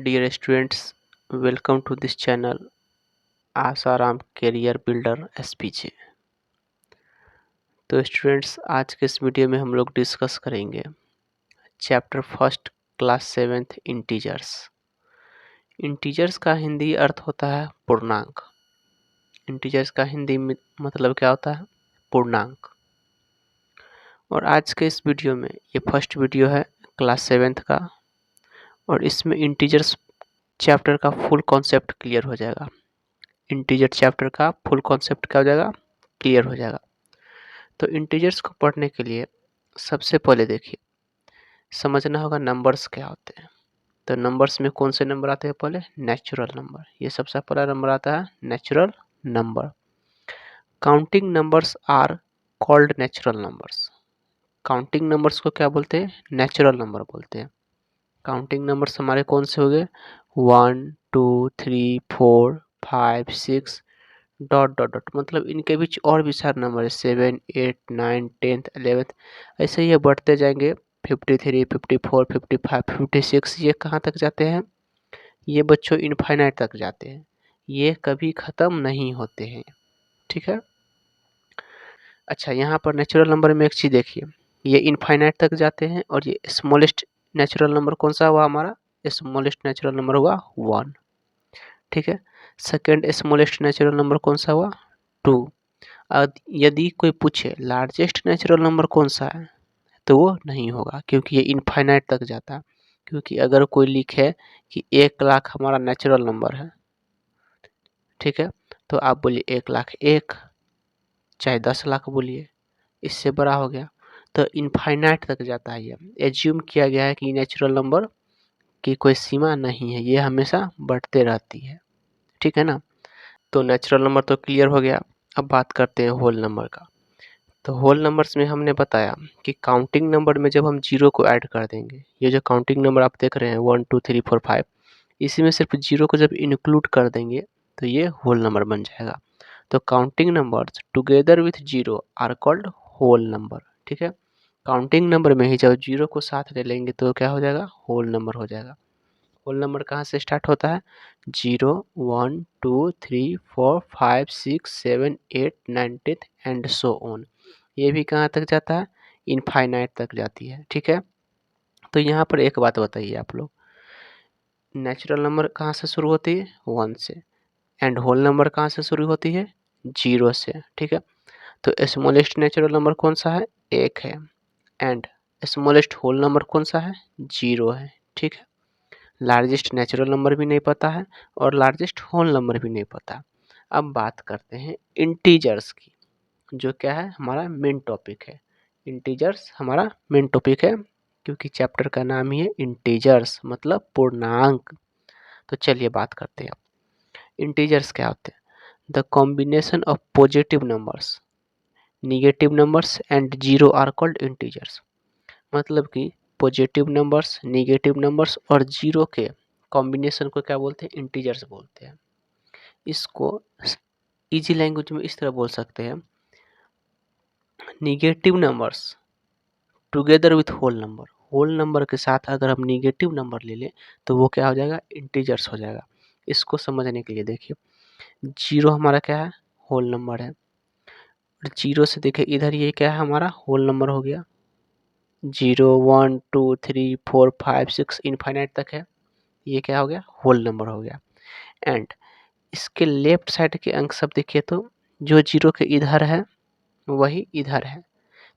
Dear students, welcome to this channel Asaram career builder SPJ. तो students, आज के इस वीडियो में हम लोग डिस्कस करेंगे chapter first class seventh integers. Integers का हिंदी अर्थ होता है पूर्णांक। इंटीजर्स का हिंदी में मतलब क्या होता है? पूर्णांक। और आज के इस वीडियो में ये फर्स्ट वीडियो है क्लास सेवेंथ का, और इसमें इंटीजर्स चैप्टर का फुल कॉन्सेप्ट क्लियर हो जाएगा। इंटीजर चैप्टर का फुल कॉन्सेप्ट क्या हो जाएगा? क्लियर हो जाएगा। तो इंटीजर्स को पढ़ने के लिए सबसे पहले देखिए, समझना होगा नंबर्स क्या होते हैं। तो नंबर्स में कौन से नंबर आते हैं? पहले नेचुरल नंबर। ये सबसे पहला नंबर आता है natural number. Counting numbers are called natural numbers. Counting numbers को क्या बोलते हैं? नेचुरल नंबर बोलते हैं। काउंटिंग नंबर्स हमारे कौन से हो गए? 1 2 3 4 5 6 डॉट डॉट डॉट, मतलब इनके बीच और भी सारे नंबर है, 7 8 9 10 11, ऐसे ये बढ़ते जाएंगे। 53 54 55 56, ये कहाँ तक जाते हैं? ये बच्चों इनफाइनाइट तक जाते हैं। ये कभी ख़त्म नहीं होते हैं। ठीक है। अच्छा, यहाँ पर नेचुरल नंबर में एक चीज़ देखिए, ये इनफाइनाइट तक जाते हैं, और ये स्मॉलेस्ट नेचुरल नंबर कौन सा हुआ हमारा? स्मॉलेस्ट नेचुरल नंबर हुआ 1। ठीक है। सेकेंड स्मॉलेस्ट नेचुरल नंबर कौन सा हुआ? 2। यदि कोई पूछे लार्जेस्ट नेचुरल नंबर कौन सा है, तो वो नहीं होगा, क्योंकि ये इनफाइनाइट तक जाता है। क्योंकि अगर कोई लिखे कि 1 लाख हमारा नेचुरल नंबर है, ठीक है, तो आप बोलिए 1 लाख 1, चाहे 10 लाख बोलिए, इससे बड़ा हो गया, तो इनफाइनाइट तक जाता है। ये एज्यूम किया गया है कि नेचुरल नंबर की कोई सीमा नहीं है, ये हमेशा बढ़ते रहती है। ठीक है ना। तो नेचुरल नंबर तो क्लियर हो गया। अब बात करते हैं होल नंबर का। तो होल नंबर्स में हमने बताया कि काउंटिंग नंबर में जब हम जीरो को ऐड कर देंगे, ये जो काउंटिंग नंबर आप देख रहे हैं 1 2 3 4 5, इसी में सिर्फ जीरो को जब इंक्लूड कर देंगे तो ये होल नंबर बन जाएगा। तो counting numbers together with zero are called whole number. ठीक है। काउंटिंग नंबर में ही जब जीरो को साथ ले लेंगे तो क्या हो जाएगा? होल नंबर हो जाएगा। होल नंबर कहाँ से स्टार्ट होता है? 0 1 2 3 4 5 6 7 8 9 10 एंड सो ऑन। ये भी कहाँ तक जाता है? इनफाइनाइट तक जाती है। ठीक है। तो यहाँ पर एक बात बताइए आप लोग, नेचुरल नंबर कहाँ से शुरू होती है? 1 से। एंड होल नंबर कहाँ से शुरू होती है? 0 से। ठीक है। तो स्मॉलेस्ट नेचुरल नंबर कौन सा है? 1 है। एंड स्मॉलेस्ट होल नंबर कौन सा है? 0 है। ठीक है। लार्जेस्ट नेचुरल नंबर भी नहीं पता है, और लार्जेस्ट होल नंबर भी नहीं पता। अब बात करते हैं इंटीजर्स की, जो क्या है? हमारा मेन टॉपिक है। इंटीजर्स हमारा मेन टॉपिक है, क्योंकि चैप्टर का नाम ही है इंटीजर्स, मतलब पूर्णांक। तो चलिए बात करते हैं। इंटीजर्स क्या होते हैं? The combination of positive numbers, negative numbers and zero are called integers. मतलब कि पॉजिटिव नंबर्स, निगेटिव नंबर्स और जीरो के कॉम्बिनेशन को क्या बोलते हैं? इंटीजर्स बोलते हैं। इसको इजी लैंग्वेज में इस तरह बोल सकते हैं, negative numbers together with whole number. Whole number के साथ अगर हम निगेटिव नंबर ले लें तो वो क्या हो जाएगा? इंटीजर्स हो जाएगा। इसको समझने के लिए देखिए, जीरो हमारा क्या है? होल नंबर है। और जीरो से देखिए इधर ये क्या है? हमारा होल नंबर हो गया। 0 1 2 3 4 5 6 इनफाइनाइट तक है, ये क्या हो गया? होल नंबर हो गया। एंड इसके लेफ्ट साइड के अंक सब देखिए, तो जो जीरो के इधर है वही इधर है,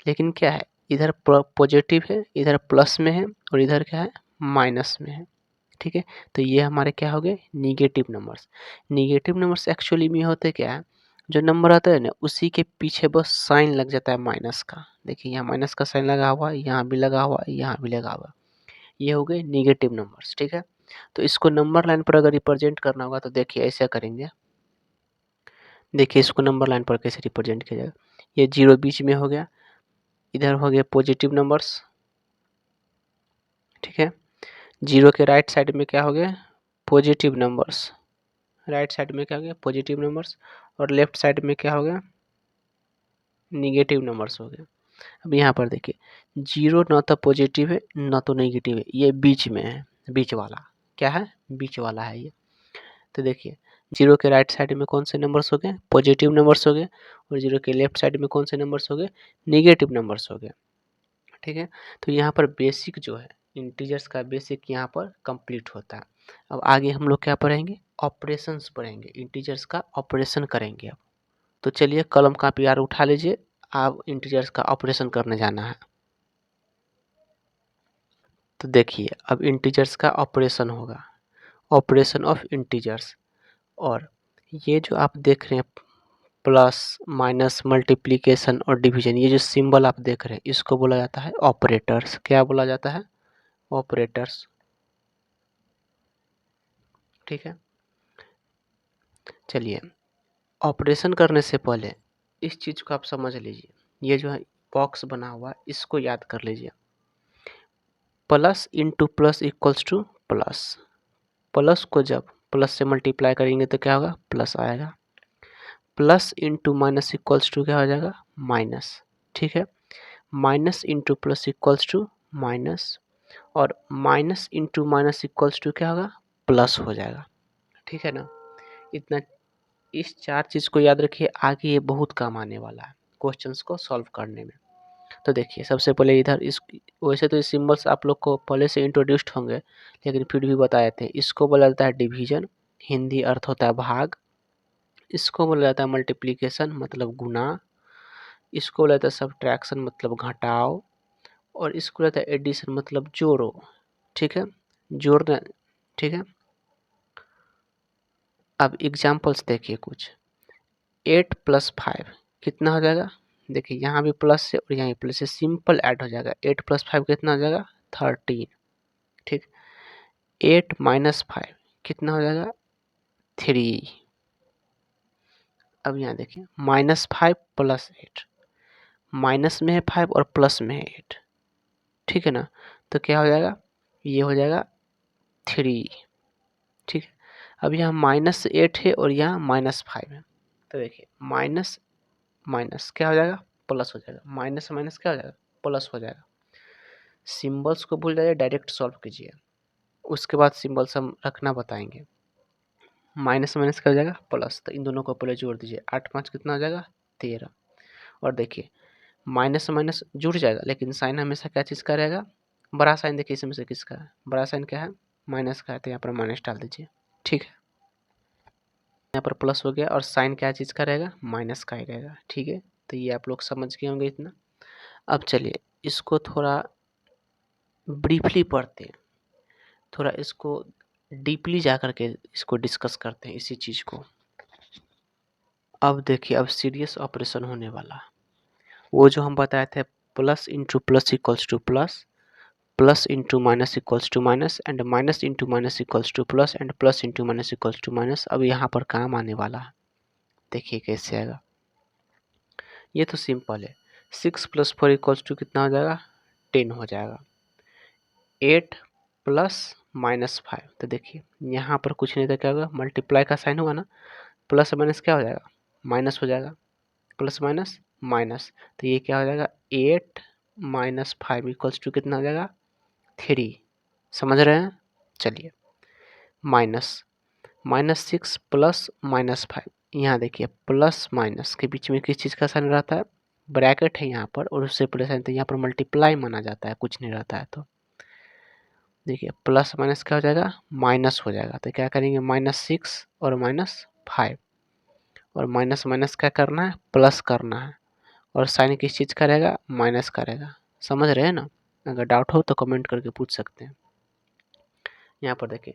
लेकिन क्या है? इधर पॉजिटिव है, इधर प्लस में है, और इधर क्या है? माइनस में है। ठीक है। तो ये हमारे क्या हो गए? Negative numbers. Negative numbers actually में होते क्या है? जो नंबर आता है ना, उसी के पीछे बस साइन लग जाता है माइनस का। देखिए यहाँ माइनस का साइन लगा हुआ है, यहाँ भी लगा हुआ है, यहाँ भी लगा हुआ है। ये हो गए निगेटिव नंबर्स। ठीक है। तो इसको नंबर लाइन पर अगर रिप्रेजेंट करना होगा तो देखिए ऐसा करेंगे। देखिए इसको नंबर लाइन पर कैसे रिप्रेजेंट किया जाएगा। ये जीरो बीच में हो गया, इधर हो गया पॉजिटिव नंबर्स। ठीक है। जीरो के राइट साइड में क्या हो गया? Positive numbers. राइट साइड में क्या हो गया? Positive numbers. और लेफ्ट साइड में क्या हो गया? निगेटिव नंबर्स हो गया। अब यहाँ पर देखिए, जीरो ना तो पॉजिटिव है ना तो नेगेटिव है, ये बीच में है, बीच वाला। क्या है, बीच वाला है ये। तो देखिए 0 के राइट साइड में कौन से नंबर्स हो गए, पॉजिटिव नंबर्स हो गए, और 0 के लेफ्ट साइड में कौन से नंबर्स हो गए, निगेटिव नंबर्स हो गए। ठीक है, तो यहाँ पर बेसिक जो है इंटीजर्स का बेसिक यहाँ पर कंप्लीट होता है। अब आगे हम लोग क्या पढ़ेंगे, ऑपरेशंस पढ़ेंगे, इंटीजर्स का ऑपरेशन करेंगे अब। तो चलिए कलम कापी यार उठा लीजिए, आप इंटीजर्स का ऑपरेशन करने जाना है। तो देखिए अब इंटीजर्स का ऑपरेशन होगा, ऑपरेशन ऑफ इंटीजर्स। और ये जो आप देख रहे हैं प्लस माइनस मल्टीप्लिकेशन और डिवीजन, ये जो सिंबल आप देख रहे हैं इसको बोला जाता है ऑपरेटर्स। क्या बोला जाता है, ऑपरेटर्स। ठीक है, चलिए ऑपरेशन करने से पहले इस चीज़ को आप समझ लीजिए, ये जो है बॉक्स बना हुआ है इसको याद कर लीजिए। Plus into plus equals to plus, plus को जब प्लस से मल्टीप्लाई करेंगे तो क्या होगा, प्लस आएगा। Plus into minus equals to क्या हो जाएगा, माइनस। ठीक है, minus into plus equals to minus, और minus into minus equals to क्या होगा, प्लस हो जाएगा। ठीक है ना, इतना, इस चार चीज़ को याद रखिए, आगे ये बहुत काम आने वाला है क्वेश्चंस को सॉल्व करने में। तो देखिए सबसे पहले इधर इस, वैसे तो ये सिंबल्स आप लोग को पहले से इंट्रोड्यूस्ड होंगे, लेकिन फिर भी बता देते हैं। इसको बोला जाता है डिवीजन, हिंदी अर्थ होता है भाग। इसको बोला जाता है मल्टीप्लिकेशन मतलब गुना। इसको बोला जाता है सब्ट्रैक्शन मतलब घटाओ। और इसको बोला जाता है एडिशन मतलब जोड़ो। ठीक है, जोड़ना। ठीक है, अब एग्जाम्पल्स देखिए कुछ। 8 + 5 कितना हो जाएगा, देखिए यहाँ भी प्लस है और यहाँ भी प्लस है, सिंपल ऐड हो जाएगा। 8 + 5 कितना हो जाएगा, 13। ठीक, 8 - 5 कितना हो जाएगा, 3। अब यहाँ देखिए -5 + 8, माइनस में है 5 और प्लस में है 8। ठीक है ना, तो क्या हो जाएगा, ये हो जाएगा 3। ठीक है, अब यहाँ -8 है और यहाँ -5 है, तो देखिए माइनस माइनस क्या हो जाएगा, प्लस हो जाएगा। माइनस माइनस क्या हो जाएगा, प्लस हो जाएगा। सिंबल्स को भूल जाइए, डायरेक्ट सॉल्व कीजिए, उसके बाद सिंबल्स हम रखना बताएंगे। माइनस माइनस क्या हो जाएगा, प्लस, तो इन दोनों को पहले जोड़ दीजिए। 8 × 5 कितना हो जाएगा, 13। और देखिए माइनस माइनस जुड़ जाएगा, लेकिन साइन हमेशा क्या चीज़ का रहेगा, बड़ा साइन। देखिए इसमें से किसका है, बड़ा साइन क्या है, माइनस का है, तो यहाँ पर माइनस डाल दीजिए। ठीक है, यहाँ पर प्लस हो गया, और साइन क्या चीज़ का रहेगा, माइनस का ही रहेगा। ठीक है, तो ये आप लोग समझ गए होंगे इतना। अब चलिए इसको थोड़ा ब्रीफली पढ़ते हैं, थोड़ा इसको डीपली जा कर के इसको डिस्कस करते हैं इसी चीज़ को। अब देखिए अब सीरियस ऑपरेशन होने वाला है। वो जो हम बताए थे plus into plus equals to plus, plus into minus equals to minus, and minus into minus equals to plus, and plus into minus equals to minus. अब यहाँ पर काम आने वाला है, देखिए कैसे आएगा। ये तो सिंपल है, 6 + 4 इक्वल्स टू कितना हो जाएगा, 10 हो जाएगा। 8 + -5, तो देखिए यहाँ पर कुछ नहीं था, क्या होगा, मल्टीप्लाई का साइन होगा ना, प्लस माइनस क्या हो जाएगा, माइनस हो जाएगा। प्लस माइनस माइनस, तो ये क्या हो जाएगा, 8 - 5 इक्वल्स टू कितना हो जाएगा, 3। समझ रहे हैं, चलिए माइनस -6 + -5, यहाँ देखिए प्लस माइनस के बीच में किस चीज़ का साइन रहता है, ब्रैकेट है यहाँ पर, और उससे प्लस साइन, तो यहाँ पर मल्टीप्लाई माना जाता है, कुछ नहीं रहता है। तो देखिए प्लस माइनस क्या हो जाएगा, माइनस हो जाएगा। तो क्या करेंगे, -6 और -5, और माइनस माइनस क्या करना है, प्लस करना है, और साइन किस चीज़ का रहेगा, माइनस का रहेगा। समझ रहे हैं ना, अगर डाउट हो तो कमेंट करके पूछ सकते हैं। यहाँ पर देखिए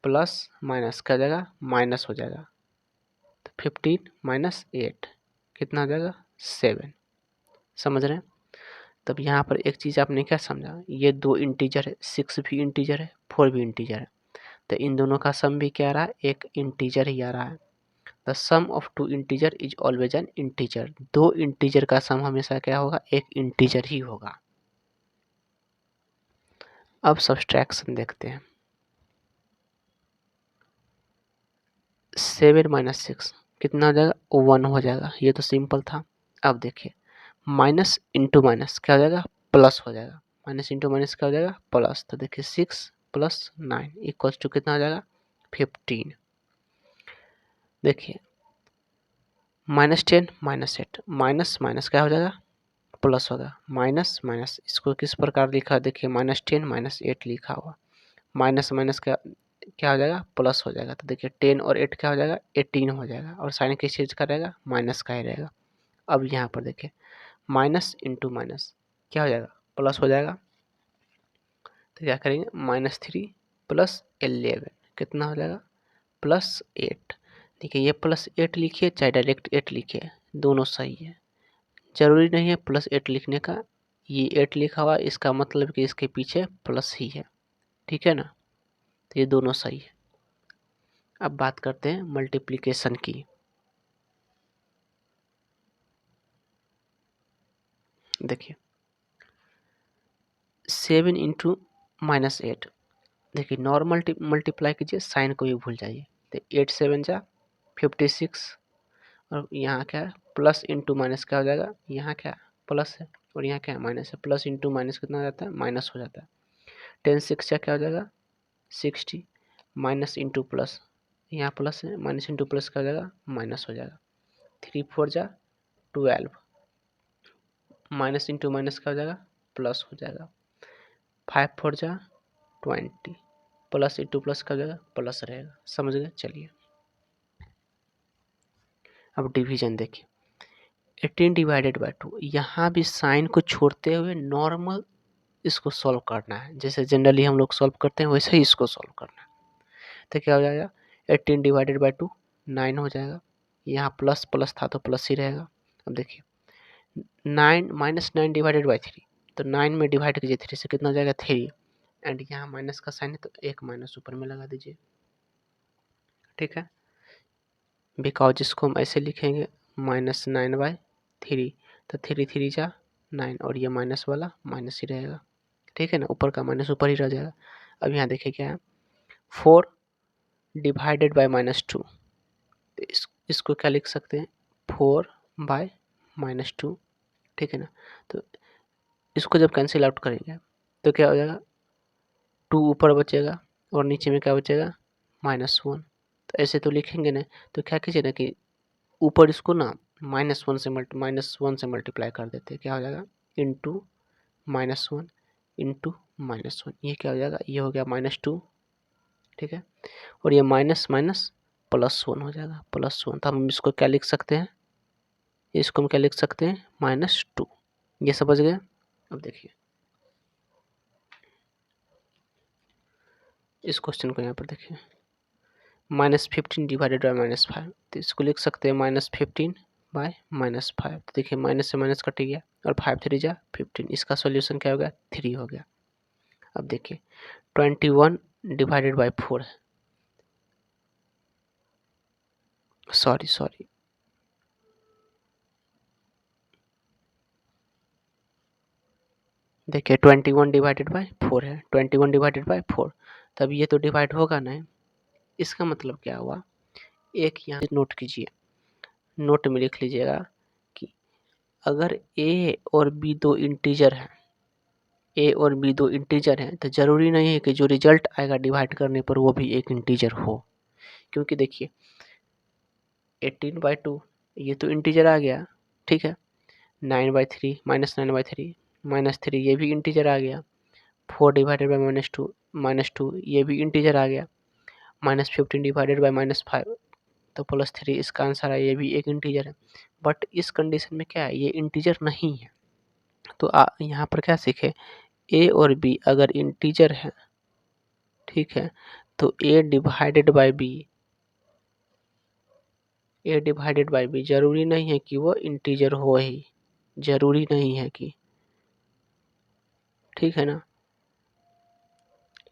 प्लस माइनस क्या हो जाएगा, माइनस हो जाएगा। तो 15 - 8 कितना हो जाएगा, 7। समझ रहे हैं, तब यहाँ पर एक चीज़ आपने क्या समझा, ये दो इंटीजर है, 6 भी इंटीजर है, 4 भी इंटीजर है, तो इन दोनों का सम भी क्या आ रहा है, एक इंटीजर ही आ रहा है। The sum of two integer is always an integer, दो इंटीजर का सम हमेशा क्या होगा, एक इंटीजर ही होगा। अब सब्सट्रैक्शन देखते हैं। 7 - 6 कितना हो जाएगा, 1 हो जाएगा, ये तो सिंपल था। अब देखिए माइनस इंटू माइनस क्या हो जाएगा, प्लस हो जाएगा। माइनस इंटू माइनस क्या हो जाएगा, प्लस। तो देखिए 6 प्लस 9 इक्वल्स टू कितना हो जाएगा 15। देखिए -10 -8 माइनस माइनस क्या हो जाएगा प्लस होगा, माइनस माइनस इसको किस प्रकार लिखा देखिए -10 -8 लिखा हुआ, माइनस माइनस क्या क्या हो जाएगा प्लस हो जाएगा। तो देखिए 10 और 8 क्या हो जाएगा 18 हो जाएगा और साइन किस चीज़ का रहेगा माइनस का ही रहेगा। अब यहाँ पर देखिए माइनस इंटू माइनस क्या हो जाएगा प्लस हो जाएगा। तो क्या करेंगे -3 प्लस 11 कितना हो जाएगा +8। देखिए ये +8 लिखिए चाहे डायरेक्ट 8 लिखिए दोनों सही है, जरूरी नहीं है +8 लिखने का। ये 8 लिखा हुआ इसका मतलब कि इसके पीछे प्लस ही है, ठीक है ना। तो ये दोनों सही है। अब बात करते हैं मल्टीप्लिकेशन की। देखिए 7 इंटू -8, देखिए नॉर्मल मल्टीप्लाई कीजिए साइन को भी भूल जाइए। तो 8 7 जा 56 और यहाँ क्या है प्लस इंटू माइनस क्या हो जाएगा, यहाँ क्या प्लस है और यहाँ क्या माइनस है, प्लस इंटू माइनस कितना हो जाता है माइनस हो जाता है। 10 6 क्या हो जाएगा 60 माइनस इंटू प्लस, यहाँ प्लस है माइनस इंटू प्लस क्या हो जाएगा माइनस हो जाएगा। 3 4 जा 12 माइनस इंटू माइनस क्या हो जाएगा प्लस हो जाएगा। 5 4 जा 20 प्लस इंटू प्लस क्या हो जाएगा प्लस रहेगा, समझ गए। चलिए अब डिवीजन देखिए 18 डिवाइडेड बाई 2, यहाँ भी साइन को छोड़ते हुए नॉर्मल इसको सॉल्व करना है, जैसे जनरली हम लोग सॉल्व करते हैं वैसे ही इसको सॉल्व करना है। तो क्या हो जाएगा 18 डिवाइडेड बाई 2 9 हो जाएगा, यहाँ प्लस प्लस था तो प्लस ही रहेगा। अब देखिए 9 -9 डिवाइडेड बाई 3, तो 9 में डिवाइड कीजिए 3 से कितना हो जाएगा 3 एंड यहाँ माइनस का साइन है तो एक माइनस ऊपर में लगा दीजिए, ठीक है। बिकॉज इसको हम ऐसे लिखेंगे -9/3, तो 3 3 जा 9 और ये माइनस वाला माइनस ही रहेगा, ठीक है ना, ऊपर का माइनस ऊपर ही रह जाएगा। अब यहाँ देखिए क्या है 4 डिवाइडेड बाई -2, तो इसको क्या लिख सकते हैं 4/-2, ठीक है ना। तो इसको जब कैंसिल आउट करेंगे तो क्या हो जाएगा 2 ऊपर बचेगा और नीचे में क्या बचेगा -1। तो ऐसे तो लिखेंगे ना, तो क्या कीजिए ना कि ऊपर इसको ना -1 से मल्टीप्लाई कर देते हैं, क्या हो जाएगा इंटू -1 इंटू -1, ये क्या हो जाएगा ये हो गया -2, ठीक है। और ये माइनस माइनस +1 हो जाएगा +1, तो हम इसको क्या लिख सकते हैं, इसको हम क्या लिख सकते हैं -2, ये समझ गए। अब देखिए इस क्वेश्चन को यहाँ पर देखिए -15 डिवाइडेड बाई -5, तो इसको लिख सकते हैं -15/-5। तो देखिए माइनस से माइनस कट गया और 5 3 जा 15, इसका सॉल्यूशन क्या हो गया 3 हो गया। अब देखिए 21 डिवाइडेड बाई 4 है, सॉरी देखिए 21 डिवाइडेड बाई 4 है, 21 डिवाइडेड बाई 4, तब ये तो डिवाइड होगा ना। इसका मतलब क्या हुआ, एक यहाँ नोट कीजिए, नोट में लिख लीजिएगा कि अगर a और b दो इंटीजर हैं, a और b दो इंटीजर हैं, तो ज़रूरी नहीं है कि जो रिजल्ट आएगा डिवाइड करने पर वो भी एक इंटीजर हो। क्योंकि देखिए 18/2 ये तो इंटीजर आ गया, ठीक है। 9/3 -9/3 -3 ये भी इंटीजर आ गया। 4 डिवाइडेड बाई -2 ये भी इंटीजर आ गया। -15 डिवाइडेड बाई -5 तो +3 इसका आंसर है, ये भी एक इंटीजर है। बट इस कंडीशन में क्या है ये इंटीजर नहीं है। तो यहाँ पर क्या सीखे a और b अगर इंटीजर है, ठीक है, तो a डिवाइडेड बाई b जरूरी नहीं है कि वो इंटीजर हो ही, जरूरी नहीं है कि, ठीक है ना,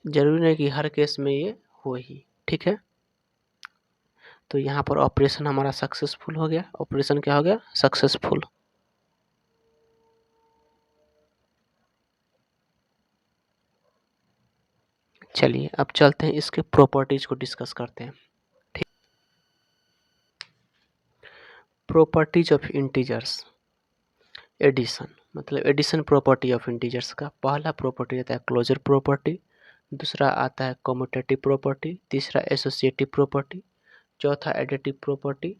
जरूरी नहीं कि हर केस में ये हो ही, ठीक है। तो यहाँ पर ऑपरेशन हमारा सक्सेसफुल हो गया, ऑपरेशन क्या हो गया सक्सेसफुल। चलिए अब चलते हैं इसके प्रॉपर्टीज को डिस्कस करते हैं, ठीक। प्रॉपर्टीज ऑफ इंटीजर्स एडिशन, मतलब एडिशन प्रॉपर्टी ऑफ इंटीजर्स का पहला प्रॉपर्टी रहता है क्लोजर प्रॉपर्टी, दूसरा आता है कम्यूटेटिव प्रॉपर्टी, तीसरा एसोसिएटिव प्रॉपर्टी, चौथा एडिटिव प्रॉपर्टी,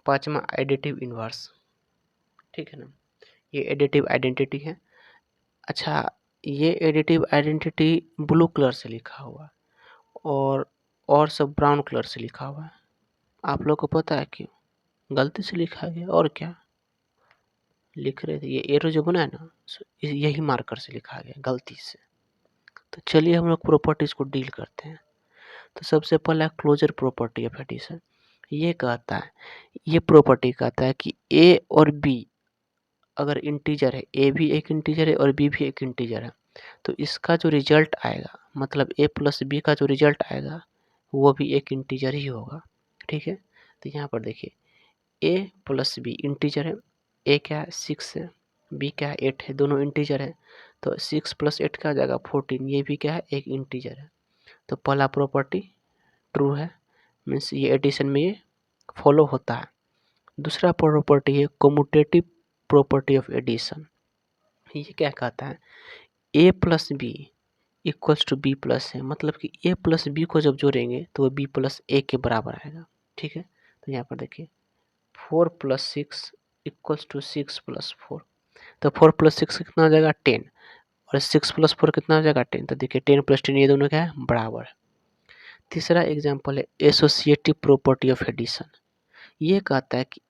पांचवा एडिटिव इन्वर्स। ठीक है ना, ये एडिटिव आइडेंटिटी है। अच्छा, ये एडिटिव आइडेंटिटी ब्लू कलर से लिखा हुआ और सब ब्राउन कलर से लिखा हुआ है। आप लोग को पता है क्यों? गलती से लिखा गया और क्या लिख रहे थे? ये एरो जो बना है ना, यही मार्कर से लिखा गया गलती से। तो चलिए हम लोग प्रॉपर्टीज को डील करते हैं। तो सबसे पहला क्लोजर प्रॉपर्टी ऑफ एडिशन। ये कहता है, ये प्रॉपर्टी कहता है कि ए और बी अगर इंटीजर है, ए भी एक इंटीजर है और बी भी एक इंटीजर है, तो इसका जो रिजल्ट आएगा, मतलब ए प्लस बी का जो रिजल्ट आएगा वो भी एक इंटीजर ही होगा। ठीक है, तो यहाँ पर देखिए ए प्लस बी इंटीजर है, ए क्या है 6 है, बी क्या है 8 है, दोनों इंटीजर है। तो 6 प्लस 8 क्या हो जाएगा 14, ये भी क्या है एक इंटीजर है। तो पहला प्रॉपर्टी ट्रू है, मीन्स ये एडिशन में ये फॉलो होता है। दूसरा प्रॉपर्टी है कम्यूटेटिव प्रॉपर्टी ऑफ एडिशन। ये क्या कहता है, a plus b equals to b plus है, मतलब कि ए प्लस बी को जब जोड़ेंगे तो वो बी प्लस ए के बराबर आएगा। ठीक है, तो यहाँ पर देखिए 4 प्लस 6 इक्वल्स टू 6 प्लस 4, तो 4 प्लस 6 कितना हो जाएगा 10, और 6 प्लस 4 कितना हो जाएगा 10। तो देखिए 10 प्लस 10 ये दोनों क्या है बराबर है। तीसरा एग्जाम्पल है एसोसिएटिव प्रॉपर्टी ऑफ एडिशन। ये कहता है कि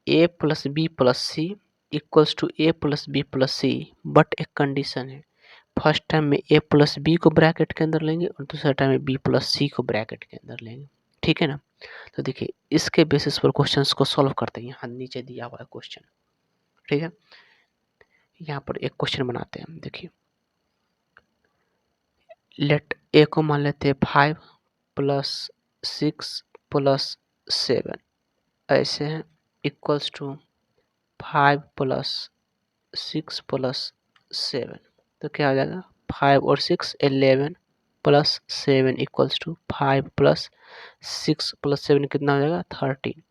a plus B plus C equals to A plus B plus C, but एक कंडीशन है, फर्स्ट टाइम में ए प्लस बी को ब्रैकेट के अंदर लेंगे और दूसरा टाइम में बी प्लस सी को ब्रैकेट के अंदर लेंगे। ठीक है ना, तो देखिए इसके बेसिस पर क्वेश्चंस को सॉल्व करते हैं। यहाँ नीचे दिया हुआ है क्वेश्चन। ठीक है, यहाँ पर एक क्वेश्चन बनाते हैं। देखिए लेट ए को मान लेते हैं 5 प्लस 6 प्लस 7 ऐसे हैं, इक्वल्स टू 5 प्लस 6 प्लस 7, तो क्या हो जाएगा 5 और 6 11 plus 7 equals to 5 plus 6 plus 7 कितना हो जाएगा 13,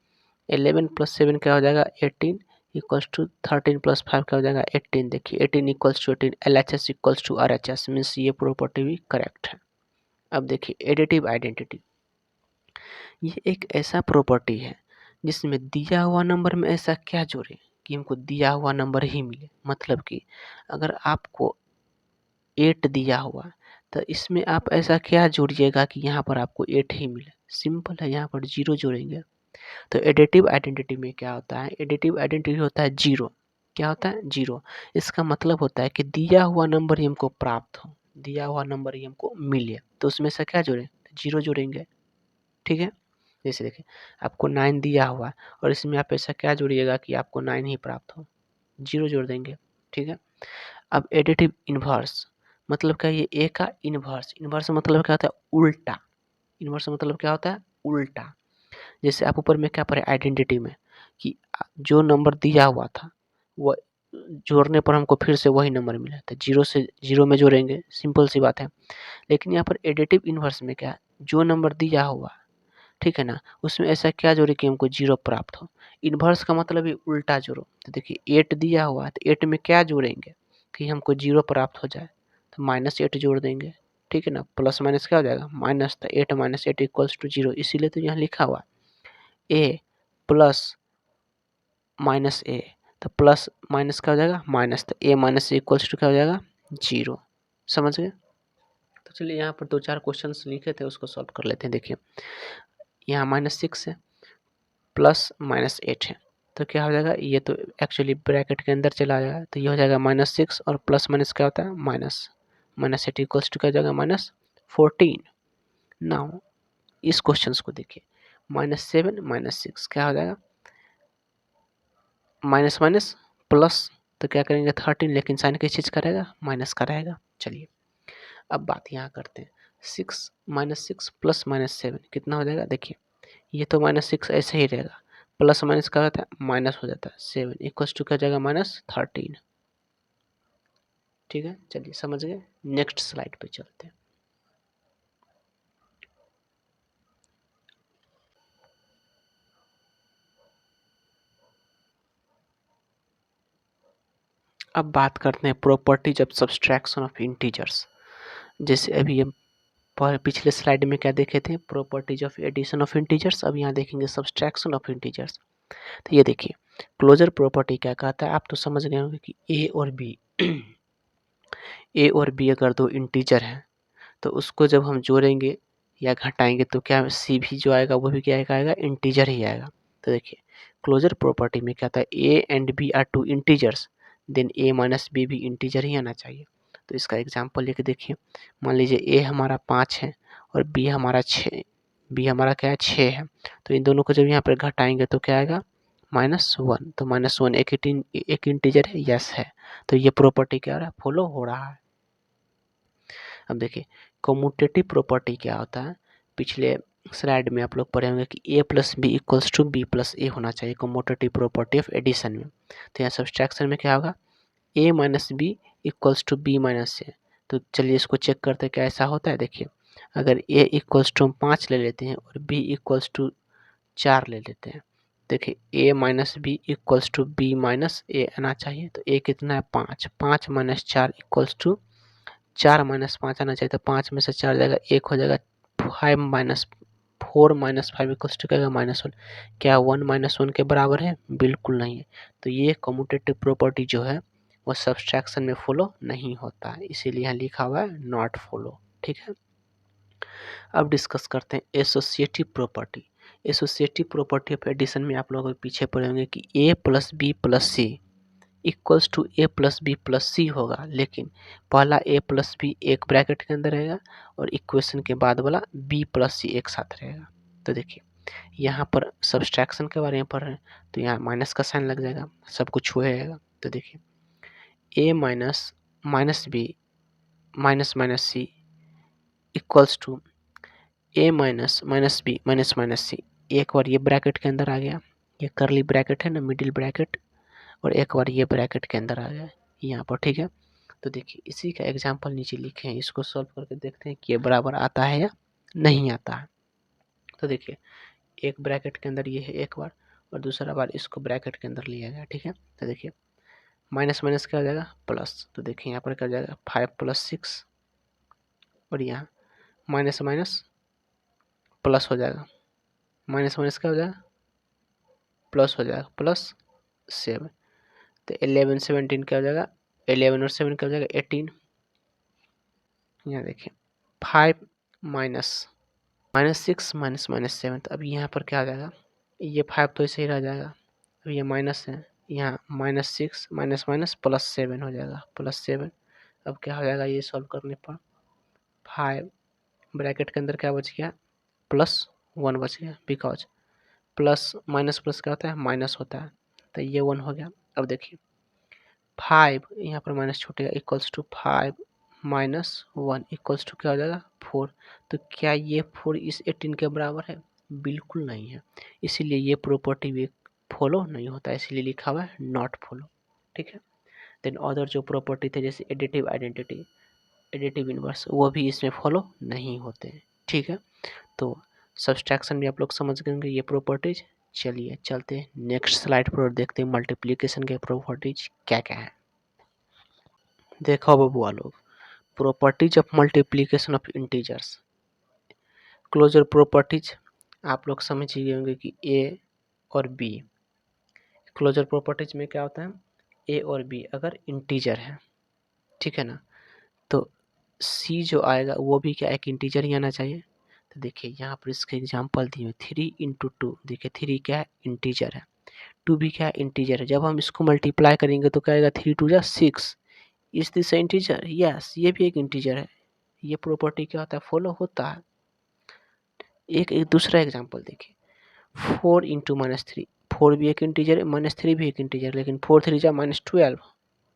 11 प्लस 7 क्या हो जाएगा 18 इक्वल्स टू 13 प्लस 5 क्या हो जाएगा 18। देखिए 18 equals to 18, LHS equals to RHS, means ये प्रॉपर्टी भी करेक्ट है। अब देखिए एडिटिव आइडेंटिटी, ये एक ऐसा प्रॉपर्टी है जिसमें दिया हुआ नंबर में ऐसा क्या जोड़े कि हमको दिया हुआ नंबर ही मिले। मतलब कि अगर आपको 8 दिया हुआ तो इसमें आप ऐसा क्या जोड़िएगा कि यहाँ पर आपको 8 ही मिले। सिंपल है, यहाँ पर 0 जोड़ेंगे। तो एडिटिव आइडेंटिटी में क्या होता है, एडिटिव आइडेंटिटी होता है 0। क्या होता है 0। इसका मतलब होता है कि दिया हुआ नंबर ही हमको प्राप्त हो, दिया हुआ नंबर ही हमको मिले, तो उसमें से क्या जोड़ें 0 जोड़ेंगे। ठीक है, जैसे देखिए आपको 9 दिया हुआ है और इसमें आप ऐसा क्या जोड़िएगा कि आपको 9 ही प्राप्त हो, 0 जोड़ देंगे। ठीक है, अब एडिटिव इन्वर्स मतलब क्या, ये ए का इन्वर्स, इन्वर्स मतलब क्या होता है उल्टा, इन्वर्स मतलब क्या होता है उल्टा। जैसे आप ऊपर में क्या पढ़े आइडेंटिटी में कि जो नंबर दिया हुआ था वो जोड़ने पर हमको फिर से वही नंबर मिला, तो 0 से 0 में जोड़ेंगे, सिंपल सी बात है। लेकिन यहाँ पर एडिटिव इन्वर्स में क्या है, जो नंबर दिया हुआ, ठीक है ना, उसमें ऐसा क्या जोड़े कि हमको 0 प्राप्त हो। इन्वर्स का मतलब ही उल्टा जोड़ो। तो देखिए 8 दिया हुआ है तो 8 में क्या जोड़ेंगे कि हमको 0 प्राप्त हो जाए, तो -8 जोड़ देंगे। ठीक है ना, प्लस माइनस क्या हो जाएगा माइनस, तो 8 - 8 इक्वल्स टू 0, इसीलिए तो यहाँ लिखा हुआ ए प्लस माइनस ए, तो प्लस माइनस क्या हो जाएगा माइनस, तो ए माइनस इक्वल्स टू क्या हो जाएगा 0। समझ गए? तो चलिए यहाँ पर 2-4 क्वेश्चंस लिखे थे उसको सॉल्व कर लेते हैं। देखिए यहाँ -6 है, प्लस -8 है, तो क्या हो जाएगा, ये तो एक्चुअली ब्रैकेट के अंदर चला जाएगा, तो ये हो जाएगा -6 और प्लस माइनस क्या होता है माइनस, -8 इक्वल्स टू क्या हो जाएगा -14। नाउ इस क्वेश्चंस को देखिए -7 - 6 क्या हो जाएगा माइनस माइनस प्लस, तो क्या करेंगे 13, लेकिन साइन किस चीज़ का रहेगा माइनस का रहेगा। चलिए अब बात यहाँ करते हैं, 6 -6 प्लस -7 कितना हो जाएगा। देखिए ये तो -6 ऐसे ही रहेगा, प्लस माइनस का होता है माइनस हो जाता है 7 इक्वल्स टू क्या हो जाएगा -13। ठीक है, चलिए समझ गए। नेक्स्ट स्लाइड पे चलते हैं। अब बात करते हैं properties of subtraction of integers. जैसे अभी हम पर पिछले स्लाइड में क्या देखे थे, properties of addition of integers. अब यहाँ देखेंगे सब्सट्रैक्शन ऑफ इंटीजर्स। तो ये देखिए क्लोजर प्रॉपर्टी क्या कहता है, आप तो समझ गए होंगे कि ए और बी ए और बी अगर दो इंटीजर हैं तो उसको जब हम जोड़ेंगे या घटाएंगे तो क्या सी भी जो आएगा वो भी क्या आएगा, इंटीजर ही आएगा। तो देखिए क्लोजर प्रॉपर्टी में क्या था, A and B are two integers, then A minus B भी इंटीजर ही आना चाहिए। तो इसका एग्जांपल लेके देखिए, मान लीजिए ए हमारा 5 है और बी हमारा 6, बी हमारा क्या है 6 है। तो इन दोनों को जब यहाँ पर घटाएंगे तो क्या आएगा, -1। तो -1 एक इंटीजर है, यस है। तो ये प्रॉपर्टी क्या हो रहा है, फॉलो हो रहा है। अब देखिए कम्यूटेटिव प्रॉपर्टी क्या होता है, पिछले स्लाइड में आप लोग पढ़े होंगे कि a plus b equals to b plus a होना चाहिए कम्यूटेटिव प्रॉपर्टी ऑफ एडिशन में। तो यहाँ सब्सट्रैक्शन में क्या होगा, a minus b equals to b minus a. तो चलिए इसको चेक करते हैं क्या ऐसा होता है। देखिए अगर a इक्वल्स टू हम 5 ले लेते हैं और b इक्वल्स टू 4 ले लेते हैं, देखिए a minus b equals to b minus a आना चाहिए। तो a कितना है 5, 5 माइनस 4 इक्वल्स टू 4 माइनस 5 आना चाहिए। तो 5 में से 4 जाएगा, 1 हो जाएगा, 5 माइनस 4 माइनस 5 इक्वल्स टू क्या आएगा, -1। क्या 1 -1 के बराबर है, बिल्कुल नहीं है। तो ये कम्यूटेटिव प्रॉपर्टी जो है वो सब्सट्रैक्शन में फॉलो नहीं होता है, इसीलिए यहाँ लिखा हुआ है नॉट फॉलो। ठीक है, अब डिस्कस करते हैं associative property. Associative property of addition में आप लोगों के पीछे पढ़े होंगे कि a plus B plus C equals to A plus B plus c होगा, लेकिन पहला ए प्लस बी एक ब्रैकेट के अंदर रहेगा और इक्वेशन के बाद वाला बी प्लस सी एक साथ रहेगा। तो देखिए यहाँ पर सब्सट्रैक्शन के बारे में पढ़ रहे हैं तो यहाँ माइनस का साइन लग जाएगा, सब कुछ हो जाएगा। तो देखिए a minus minus b minus minus c equals to a minus minus b minus minus c. एक बार ये ब्रैकेट के अंदर आ गया, ये करली ब्रैकेट है ना, मिडिल ब्रैकेट, और एक बार ये ब्रैकेट के अंदर आ गया यहाँ पर। ठीक है, तो देखिए इसी का एग्जाम्पल नीचे लिखे हैं, इसको सॉल्व करके देखते हैं कि ये बराबर आता है या नहीं आता है। तो देखिए एक ब्रैकेट के अंदर ये है एक बार, और दूसरा बार इसको ब्रैकेट के अंदर लिया गया। ठीक है, तो देखिए माइनस माइनस क्या हो जाएगा, प्लस। तो देखिए यहाँ पर क्या हो जाएगा, 5 + 6, और यहाँ माइनस माइनस प्लस हो जाएगा, माइनस माइनस क्या हो जाएगा, प्लस हो जाएगा, +7। तो 11 17 क्या हो जाएगा, 11 और 7 क्या हो जाएगा, 18। यहाँ देखिए 5 माइनस -6 माइनस -7। तो अब यहाँ पर क्या आ जाएगा, ये 5 तो ऐसे ही रह जाएगा, अब ये माइनस है, यहाँ -6 माइनस माइनस +7 हो जाएगा, +7। अब क्या हो जाएगा, ये सॉल्व करने पर 5 ब्रैकेट के अंदर क्या बच गया, +1 बच गया, बिकॉज प्लस माइनस प्लस क्या होता है, माइनस होता है। तो ये 1 हो गया। अब देखिए 5 यहाँ पर माइनस छूटेगा, इक्वल्स टू 5 -1 इक्वल्स टू क्या हो जाएगा, 4। तो क्या ये 4 इस 18 के बराबर है, बिल्कुल नहीं है, इसीलिए ये प्रॉपर्टी भी फॉलो नहीं होता है, इसीलिए लिखा हुआ है नॉट फॉलो। ठीक है, देन अदर जो प्रॉपर्टी थे जैसे एडिटिव आइडेंटिटी, एडिटिव इनवर्स, वो भी इसमें फॉलो नहीं होते हैं। ठीक है, तो सब्सट्रैक्शन भी आप लोग समझ गए होंगे ये प्रॉपर्टीज। चलिए चलते हैं नेक्स्ट स्लाइड पर और देखते हैं मल्टीप्लिकेशन के प्रॉपर्टीज क्या क्या है। देखो बबुआ लोग, properties of multiplication of integers, closure properties आप लोग समझ ही गए होंगे कि ए और बी। क्लोजर प्रॉपर्टीज में क्या होता है, ए और बी अगर इंटीजर है, ठीक है ना, तो सी जो आएगा वो भी क्या एक इंटीजर ही आना चाहिए। तो देखिए यहाँ पर इसके एग्जांपल दिए 3 × 2, देखिए 3 क्या है, इंटीजर है, 2 भी क्या है, इंटीजर है। जब हम इसको मल्टीप्लाई करेंगे तो क्या आएगा, 3 × 2 = 6। इज दिस इंटीजर, यस ये भी एक इंटीजर है। ये प्रॉपर्टी क्या होता है, फॉलो होता है। एक दूसरा एग्जांपल देखिए, 4 × -3, 4 भी एक इंटीजर है, -3 भी एक इंटीजर, लेकिन 4 3 = -12,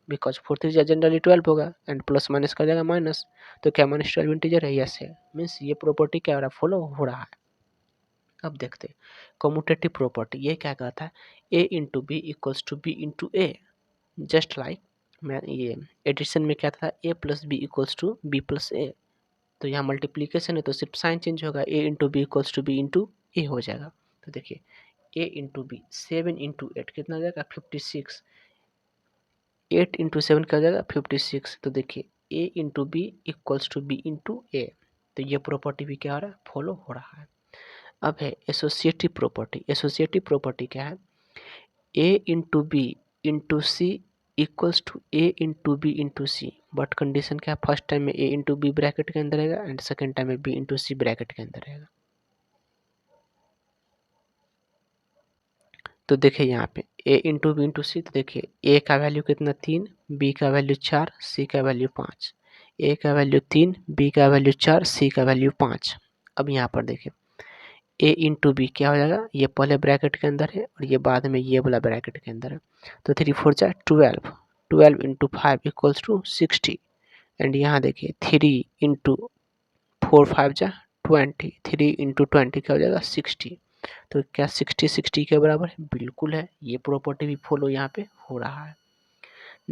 बिकॉज 4 3 = जनरली 12 होगा, एंड प्लस माइनस का जाएगा माइनस। तो क्या -12 इंटीजर है, यस है, मीन्स ये प्रॉपर्टी क्या हो रहा है, फॉलो हो रहा है। अब देखते हैं कम्यूटेटिव प्रॉपर्टी, ये क्या कहता है, a × b = b × a, just like मैं ये एडिशन में क्या था, a + b = b + a। तो यहाँ मल्टीप्लीकेशन है तो सिर्फ साइन चेंज होगा, a × b = b × a हो जाएगा। तो देखिए a × b 7 × 8 कितना हो जाएगा, 56, 8 × 7 क्या हो जाएगा, 56। तो देखिए a × b = b × a, तो ये प्रॉपर्टी भी क्या हो रहा है, फॉलो हो रहा है। अब है एसोसिएटिव प्रॉपर्टी। एसोसिएटिव प्रॉपर्टी क्या है, a into b into c equals to a into b into c, but condition क्या है, फर्स्ट टाइम में ए इंटू बी ब्रैकेट के अंदर रहेगा एंड सेकेंड टाइम में बी इंटू सी ब्रैकेट के अंदर रहेगा। तो देखिए यहाँ पे ए इंटू बी इंटू सी, तो देखिए ए का वैल्यू कितना 3, बी का वैल्यू 4, सी का वैल्यू 5। ए का वैल्यू 3, बी का वैल्यू 4, सी का वैल्यू 5। अब यहाँ पर देखिए ए इंटू बी क्या हो जाएगा, ये पहले ब्रैकेट के अंदर है और ये बाद में ये वाला ब्रैकेट के अंदर है। तो 3 4 जा 12, 12 इंटू 5 इक्वल्स टू 60। एंड यहाँ देखिए 3 इंटू 4 5 जा 20, 3 इंटू 20 क्या हो जाएगा 60। तो क्या 60 60 के बराबर है, बिल्कुल है। ये प्रॉपर्टी भी फॉलो यहाँ पे हो रहा है।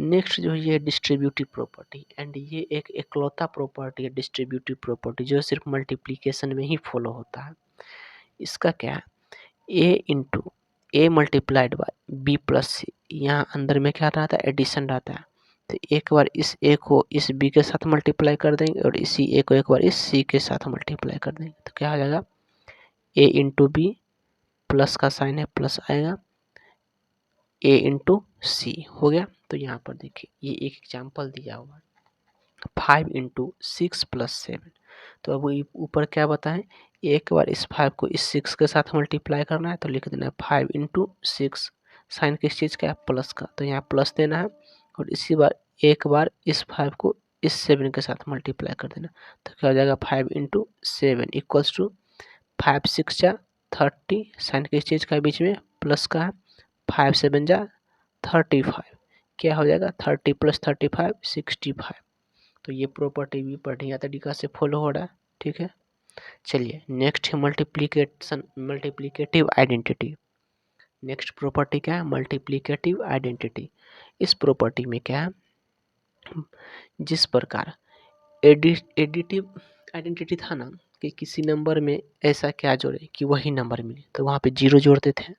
नेक्स्ट जो है ये डिस्ट्रीब्यूटिव प्रॉपर्टी, एंड ये एक एकलौता प्रॉपर्टी है डिस्ट्रीब्यूटिव प्रॉपर्टी जो सिर्फ मल्टीप्लिकेशन में ही फॉलो होता है। इसका क्या है, a into a multiplied by b plus c, यहाँ अंदर में क्या रहता है, एडिशन रहता है। तो एक बार इस ए को इस बी के साथ मल्टीप्लाई कर देंगे और इसी ए को एक बार इस सी के साथ मल्टीप्लाई कर देंगे, तो क्या हो जाएगा, ए इंटू बी, प्लस का साइन है प्लस आएगा, ए इंटू सी हो गया। तो यहाँ पर देखिए ये एक एग्जाम्पल दिया हुआ है, 5 इंटू 6 प्लस 7। तो अब ऊपर क्या बताएं, एक बार इस 5 को इस 6 के साथ मल्टीप्लाई करना है, तो लिख देना है 5 इंटू 6, साइन किस चीज़ का है, प्लस का, तो यहाँ प्लस देना है। और इसी बार एक बार इस 5 को इस 7 के साथ मल्टीप्लाई कर देना, तो क्या हो जाएगा 5 इंटू 7 इक्वल्स टू 5 6 जा 30, साइन किस चीज़ का है बीच में, प्लस का है, 5 7 जा 35, क्या हो जाएगा 30 प्लस 35 65। तो ये प्रॉपर्टी भी बढ़िया तरीका से फॉलो हो रहा है, ठीक है। चलिए नेक्स्ट है multiplication, multiplicative identity. Next property क्या है, मल्टीप्लिकेटिव आइडेंटिटी। इस प्रॉपर्टी में क्या है, जिस प्रकार एडिटिव आइडेंटिटी था ना, कि किसी नंबर में ऐसा क्या जोड़े कि वही नंबर मिले, तो वहाँ पे 0 जोड़ते थे।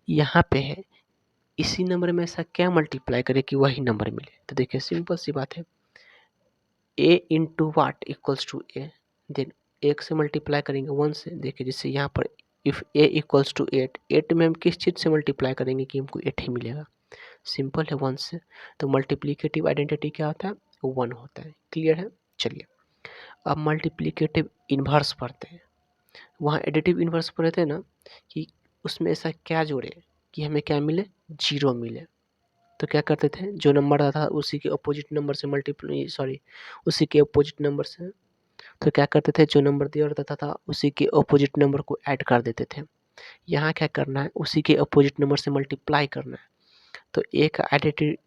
यहाँ पे है इसी नंबर में ऐसा क्या मल्टीप्लाई करे कि वही नंबर मिले, तो देखिए सिंपल सी बात है, a into what equals to a, then एक से मल्टीप्लाई करेंगे 1 से। देखिए जैसे यहाँ पर इफ़ ए इक्वल्स टू 8, 8 में हम किस चीज़ से मल्टीप्लाई करेंगे कि हमको 8 ही मिलेगा, सिंपल है 1 से। तो मल्टीप्लिकेटिव आइडेंटिटी क्या होता है, 1 होता है। क्लियर है। चलिए अब मल्टीप्लिकेटिव इन्वर्स पढ़ते हैं। वहाँ एडिटिव इन्वर्स पढ़े थे ना, कि उसमें ऐसा क्या जोड़े कि हमें क्या मिले, 0 मिले। तो क्या करते थे, जो नंबर आता था उसी के अपोजिट नंबर से उसी के अपोजिट नंबर से, तो क्या करते थे, जो नंबर दिया रहता था उसी के अपोजिट नंबर को ऐड कर देते थे। यहाँ क्या करना है, उसी के अपोजिट नंबर से मल्टीप्लाई करना है। तो ए का आइडेंटिटी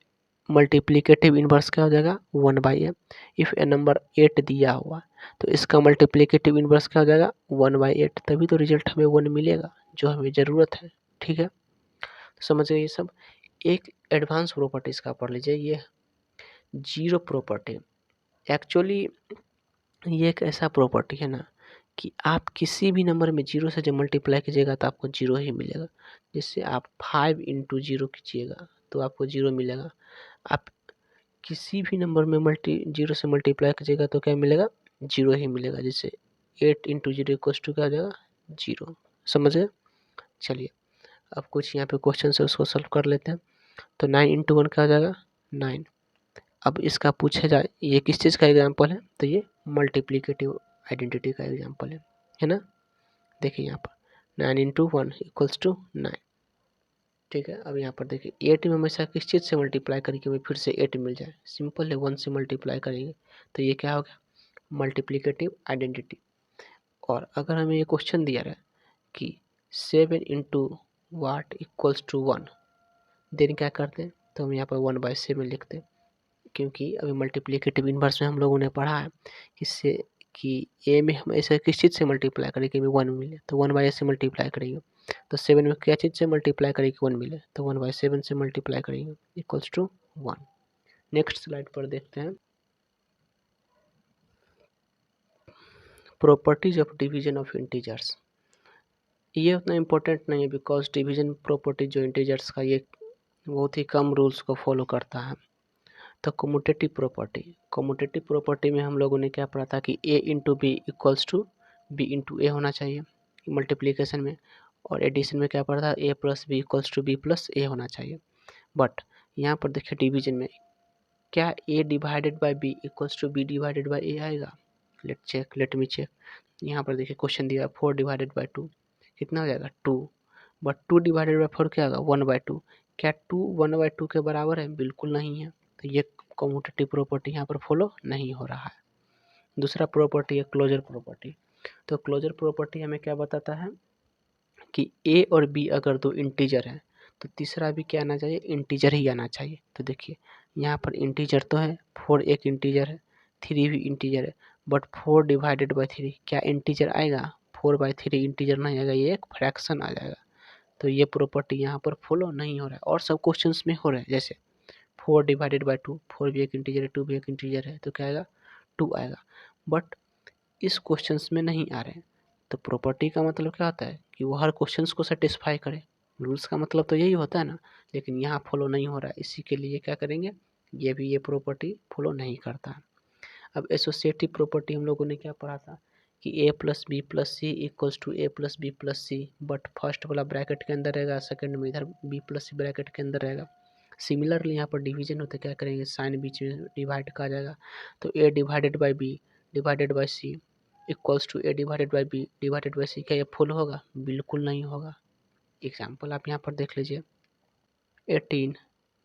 मल्टीप्लिकेटिव इन्वर्स क्या हो जाएगा, 1/m। इफ़ ए नंबर 8 दिया हुआ तो इसका मल्टीप्लिकेटिव इन्वर्स क्या हो जाएगा, 1/8, तभी तो रिजल्ट हमें 1 मिलेगा जो हमें ज़रूरत है, ठीक है। तो समझ गए ये सब। एक एडवांस प्रॉपर्टीज़ का पढ़ लीजिए, ये जीरो प्रॉपर्टी। एक्चुअली ये एक ऐसा प्रॉपर्टी है ना, कि आप किसी भी नंबर में 0 से जब मल्टीप्लाई कीजिएगा तो आपको 0 ही मिलेगा। जैसे आप 5 इंटू 0 कीजिएगा तो आपको 0 मिलेगा। आप किसी भी नंबर में 0 से मल्टीप्लाई कीजिएगा तो क्या मिलेगा, 0 ही मिलेगा। जैसे 8 इंटू 0 इक्वल्स टू क्या हो जाएगा, 0। समझ गए। चलिए अब कुछ यहाँ पे क्वेश्चन है उसको सॉल्व कर लेते हैं। तो 9 इंटू 1 क्या हो जाएगा, 9। अब इसका पूछा जाए ये किस चीज़ का एग्जाम्पल है, तो ये मल्टीप्लिकेटिव आइडेंटिटी का एग्जाम्पल है ना। देखिए यहाँ पर 9 इंटू 1 इक्वल्स टू 9, ठीक है। अब यहाँ पर देखिए 8 में हमेशा किस चीज़ से मल्टीप्लाई करें कि हमें फिर से 8 मिल जाए, सिंपल है 1 से मल्टीप्लाई करेंगे। तो ये क्या हो गया, मल्टीप्लिकेटिव आइडेंटिटी। और अगर हमें ये क्वेश्चन दिया रहा है कि 7 into what equals to 1, then क्या करते हैं, तो हम यहाँ पर 1/7 लिखते हैं। क्योंकि अभी मल्टीप्लिकेटिव इन्वर्स में हम लोगों ने पढ़ा है किससे, कि ए में हम ऐसे किस चीज़ से मल्टीप्लाई करें कि हमें 1 मिले, तो 1/a से मल्टीप्लाई करेंगे। तो 7 में क्या चीज़ से मल्टीप्लाई करें कि 1 मिले, तो 1/7 से मल्टीप्लाई करेंगे इक्वल्स टू 1। नेक्स्ट स्लाइड पर देखते हैं properties of division of integers. ये उतना इम्पोर्टेंट नहीं है, बिकॉज डिवीजन प्रॉपर्टी जो इंटीजर्स का ये बहुत ही कम रूल्स को फॉलो करता है। तो कम्यूटेटिव प्रॉपर्टी में हम लोगों ने क्या पढ़ा था कि a into b equals to b into a होना चाहिए मल्टीप्लिकेशन में, और एडिशन में क्या पढ़ा था a plus b equals to b plus a होना चाहिए। बट यहाँ पर देखिए डिवीजन में क्या a divided by b equals to b divided by a आएगा? Let me check. यहाँ पर देखिए क्वेश्चन दिया 4 डिवाइडेड बाय 2 कितना हो जाएगा 2, बट 2 डिवाइडेड बाय 4 क्या होगा 1/2। क्या 2 1/2 के बराबर है? बिल्कुल नहीं है, तो ये कम्यूटेटिव प्रॉपर्टी यहाँ पर फॉलो नहीं हो रहा है। दूसरा प्रॉपर्टी है क्लोजर प्रॉपर्टी। तो क्लोजर प्रॉपर्टी हमें क्या बताता है कि a और b अगर दो इंटीजर हैं तो तीसरा भी क्या आना चाहिए? इंटीजर ही आना चाहिए। तो देखिए यहाँ पर इंटीजर तो है, 4 एक इंटीजर है, 3 भी इंटीजर है, बट 4 डिवाइडेड बाई 3 क्या इंटीजर आएगा? 4/3 इंटीजर नहीं आएगा, ये एक फ्रैक्शन आ जाएगा। तो ये प्रॉपर्टी यहाँ पर फॉलो नहीं हो रहा है, और सब क्वेश्चंस में हो रहा है। जैसे 4 डिवाइडेड बाई 2, 4 भी एक इंटीजर है, 2 भी एक इंटीजर है, तो क्या आएगा 2 आएगा, बट इस क्वेश्चंस में नहीं आ रहे हैं। तो प्रॉपर्टी का मतलब क्या होता है कि वो हर क्वेश्चंस को सेटिस्फाई करे। रूल्स का मतलब तो यही होता है ना, लेकिन यहाँ फॉलो नहीं हो रहा है, इसी के लिए क्या करेंगे, ये प्रॉपर्टी फॉलो नहीं करता है। अब एसोसिएटिव प्रॉपर्टी हम लोगों ने क्या पढ़ा था कि a plus B plus C equals to A plus B plus C, but first वाला ब्रैकेट के अंदर रहेगा, सेकंड में इधर b प्लस सी ब्रैकेट के अंदर रहेगा। सिमिलरली यहाँ पर डिवीजन होता है, क्या करेंगे साइन बीच में डिवाइड का आ जाएगा, तो a divided by b divided by c equals to a divided by b divided by c. क्या ये फुल होगा? बिल्कुल नहीं होगा। एग्जाम्पल आप यहाँ पर देख लीजिए, 18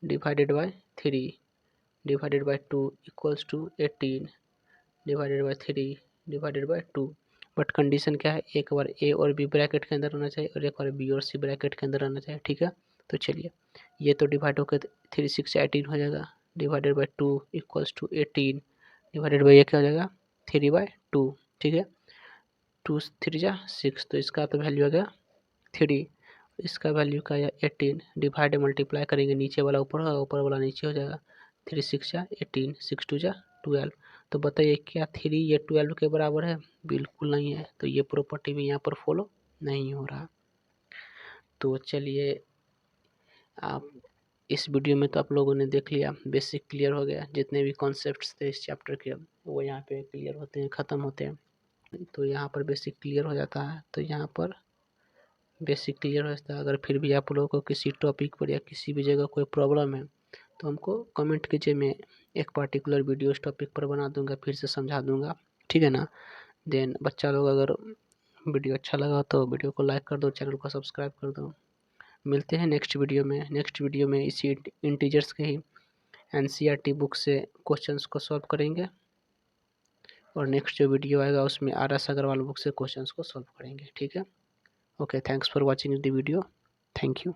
divided by 3 divided by 2 equals to 18 divided by 3 divided by 2। But condition क्या है, एक बार ए और बी ब्रैकेट के अंदर होना चाहिए और एक बार बी और सी ब्रैकेट के अंदर रहना चाहिए। ठीक है, तो चलिए ये तो डिवाइड होकर 3 6 18 हो जाएगा, divided by 2 equals to 18 divided by ये क्या हो जाएगा 3/2। ठीक है, 2 3 जा 6, तो इसका तो वैल्यू आ गया 3, इसका वैल्यू का या 18 डिवाइड मल्टीप्लाई करेंगे, नीचे वाला ऊपर होगा, ऊपर वाला नीचे हो जाएगा, 3 6 जा 18, 6 2 जा 12। तो बताइए क्या 3 ये 12 के बराबर है? बिल्कुल नहीं है, तो ये प्रॉपर्टी भी यहाँ पर फॉलो नहीं हो रहा। तो चलिए आप इस वीडियो में तो आप लोगों ने देख लिया, बेसिक क्लियर हो गया, जितने भी कॉन्सेप्ट्स थे इस चैप्टर के वो यहाँ पे क्लियर होते हैं, ख़त्म होते हैं। तो यहाँ पर बेसिक क्लियर हो जाता है, तो यहाँ पर बेसिक क्लियर हो जाता है। अगर फिर भी आप लोगों को किसी टॉपिक पर या किसी भी जगह कोई प्रॉब्लम है तो हमको कमेंट कीजिए, मैं एक पार्टिकुलर वीडियो इस टॉपिक पर बना दूंगा, फिर से समझा दूंगा। ठीक है ना। देन बच्चा लोग अगर वीडियो अच्छा लगा तो वीडियो को लाइक कर दो, चैनल को सब्सक्राइब कर दो। मिलते हैं नेक्स्ट वीडियो में। नेक्स्ट वीडियो में इसी इंटीजर्स के ही एनसीईआरटी बुक से क्वेश्चंस को सॉल्व करेंगे, और नेक्स्ट जो वीडियो आएगा उसमें RS अग्रवाल बुक से क्वेश्चंस को सॉल्व करेंगे। ठीक है, okay, thanks for watching the video, thank you.